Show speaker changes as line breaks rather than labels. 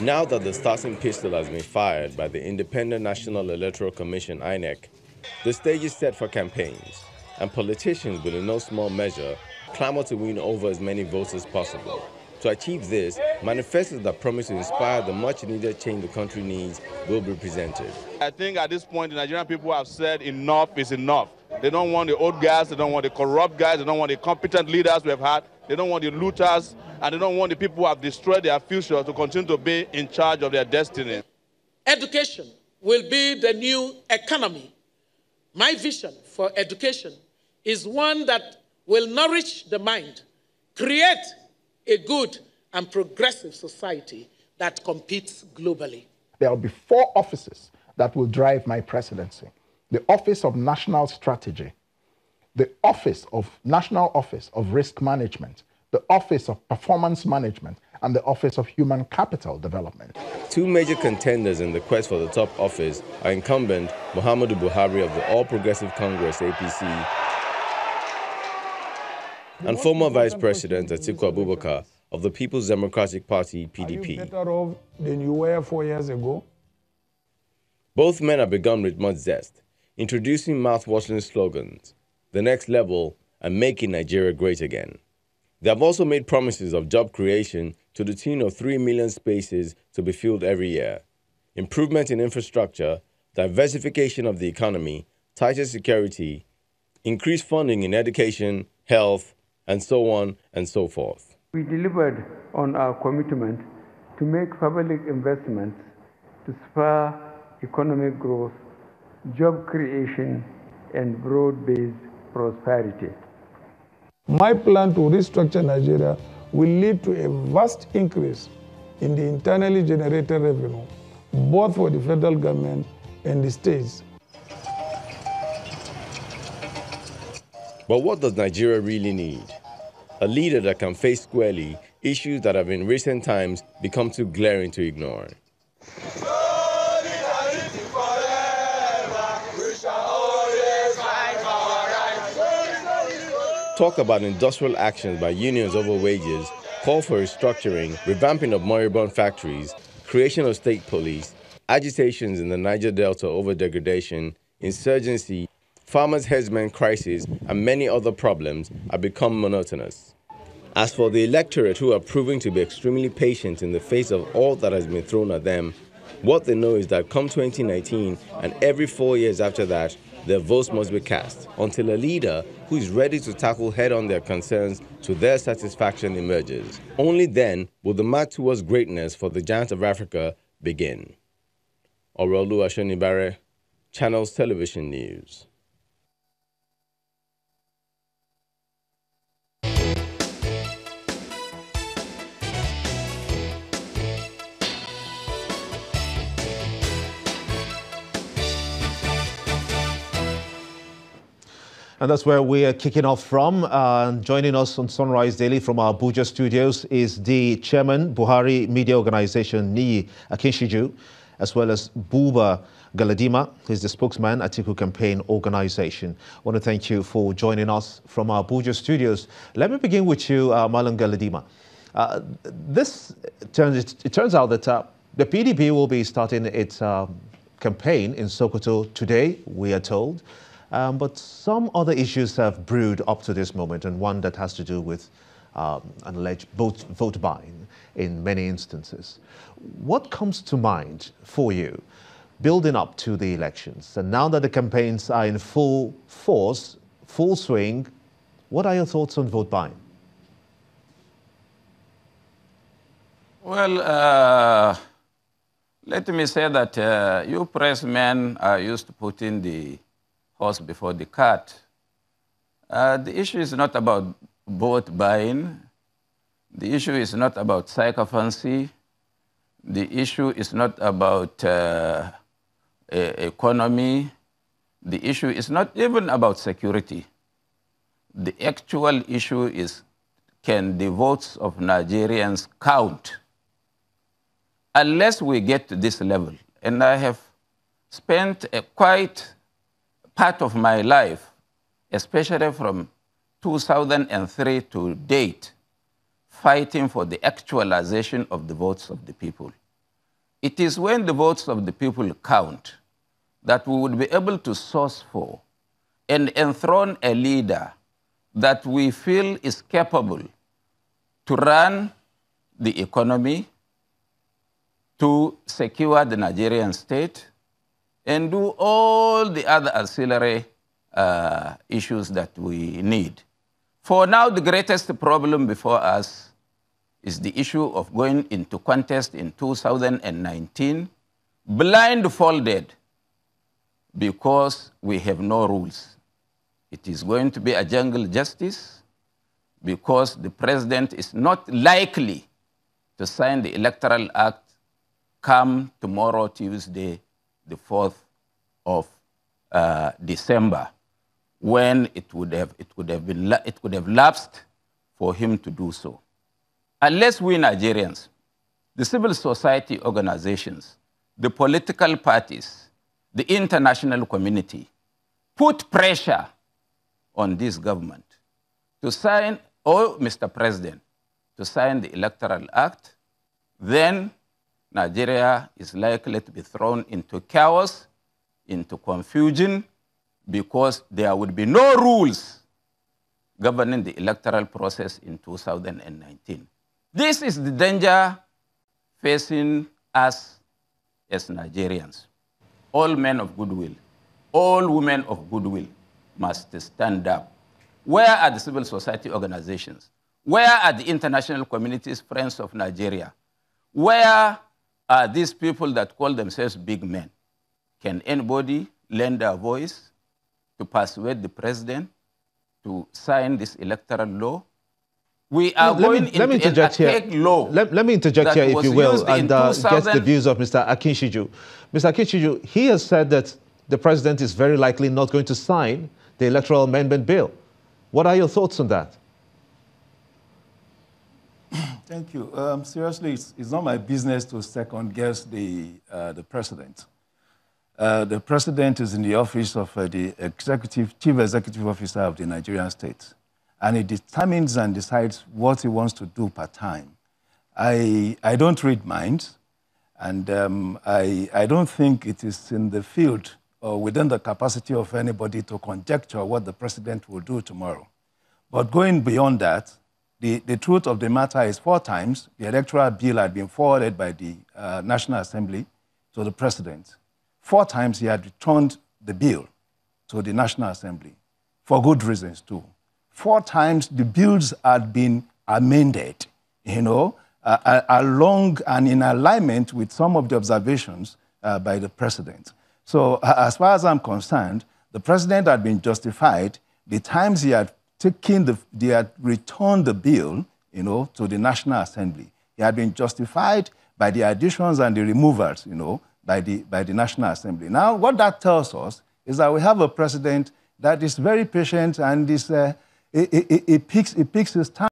Now that the starting pistol has been fired by the Independent National Electoral Commission (INEC), the stage is set for campaigns, and politicians will in no small measure clamor to win over as many votes as possible. To achieve this, manifestos that promise to inspire the much-needed change the country needs will be presented.
I think at this point, the Nigerian people have said enough is enough. They don't want the old guys, they don't want the corrupt guys, they don't want the incompetent leaders we have had, they don't want the looters, and they don't want the people who have destroyed their future to continue to be in charge of their destiny.
Education will be the new economy. My vision for education is one that will nourish the mind, create a good and progressive society that competes globally.
There will be 4 offices that will drive my presidency. The Office of National Strategy, the National Office of Risk Management, the Office of Performance Management, and the Office of Human Capital Development.
2 major contenders in the quest for the top office are incumbent Muhammadu Buhari of the All Progressive Congress (APC) and former Vice President Atiku Abubakar of the People's Democratic Party (PDP).
Are you better off than you were 4 years ago?
Both men have begun with much zest, introducing mouth-watering slogans, the next level, and making Nigeria great again. They have also made promises of job creation to the tune of 3 million spaces to be filled every year, improvement in infrastructure, diversification of the economy, tighter security, increased funding in education, health, and so on and so forth.
We delivered on our commitment to make public investments to spur economic growth, job creation, and broad-based prosperity.
My plan to restructure Nigeria will lead to a vast increase in the internally generated revenue, both for the federal government and the states.
But what does Nigeria really need? A leader that can face squarely issues that have in recent times become too glaring to ignore. Talk about industrial actions by unions over wages, call for restructuring, revamping of moribund factories, creation of state police, agitations in the Niger Delta over degradation, insurgency, farmers' herdsmen crisis, and many other problems have become monotonous. As for the electorate, who are proving to be extremely patient in the face of all that has been thrown at them, what they know is that come 2019 and every 4 years after that, their votes must be cast until a leader who is ready to tackle head-on their concerns to their satisfaction emerges. Only then will the march towards greatness for the giant of Africa begin. Orolu Ashonibare, Channels Television News.
And that's where we are kicking off from. Joining us on Sunrise Daily from our Abuja studios is the chairman, Buhari Media Organization, Niyi Akinsiju, as well as Buba Galadima, who's the spokesman, Atiku Campaign Organization. I want to thank you for joining us from our Abuja studios. Let me begin with you, Malam Galadima. It turns out that the PDP will be starting its campaign in Sokoto today, we are told. But some other issues have brewed up to this moment, and one that has to do with an alleged vote buying in many instances. What comes to mind for you building up to the elections? And now that the campaigns are in full force, full swing, what are your thoughts on vote buying?
Well, let me say that you press men are used to putting the horse before the cart. The issue is not about vote buying. The issue is not about sycophancy. The issue is not about economy. The issue is not even about security. The actual issue is, can the votes of Nigerians count? Unless we get to this level, and I have spent quite part of my life, especially from 2003 to date, fighting for the actualization of the votes of the people. It is when the votes of the people count that we would be able to source for and enthrone a leader that we feel is capable to run the economy, to secure the Nigerian state, and do all the other ancillary issues that we need. For now, the greatest problem before us is the issue of going into contest in 2019, blindfolded, because we have no rules. It is going to be a jungle justice because the president is not likely to sign the Electoral Act come tomorrow, Tuesday, the 4th of December, when it could have lapsed for him to do so. Unless we Nigerians, the civil society organizations, the political parties, the international community, put pressure on this government to sign, or Mr. President, to sign the Electoral Act, then Nigeria is likely to be thrown into chaos, into confusion, because there would be no rules governing the electoral process in 2019. This is the danger facing us as Nigerians. All men of goodwill, all women of goodwill must stand up. Where are the civil society organizations? Where are the international communities, friends of Nigeria? Where are these people that call themselves big men? Can anybody lend a voice to persuade the president to sign this electoral law? We are going into an archaic law.
Let me interject here, if you will, and get the views of Mr. Akinsiju. Mr. Akinsiju, he has said that the president is very likely not going to sign the Electoral Amendment Bill. What are your thoughts on that?
Thank you. Seriously, it's not my business to second-guess the president. The president is in the office of the chief executive officer of the Nigerian state, and he determines and decides what he wants to do per time. I don't read minds, and I don't think it is in the field or within the capacity of anybody to conjecture what the president will do tomorrow. But going beyond that, the truth of the matter is 4 times the electoral bill had been forwarded by the National Assembly to the president. 4 times he had returned the bill to the National Assembly, for good reasons too. 4 times the bills had been amended, along and in alignment with some of the observations by the president. So as far as I'm concerned, the president had been justified the times he had returned the bill, to the National Assembly. He had been justified by the additions and the removals, by the National Assembly. Now, what that tells us is that we have a president that is very patient and is, it picks his time.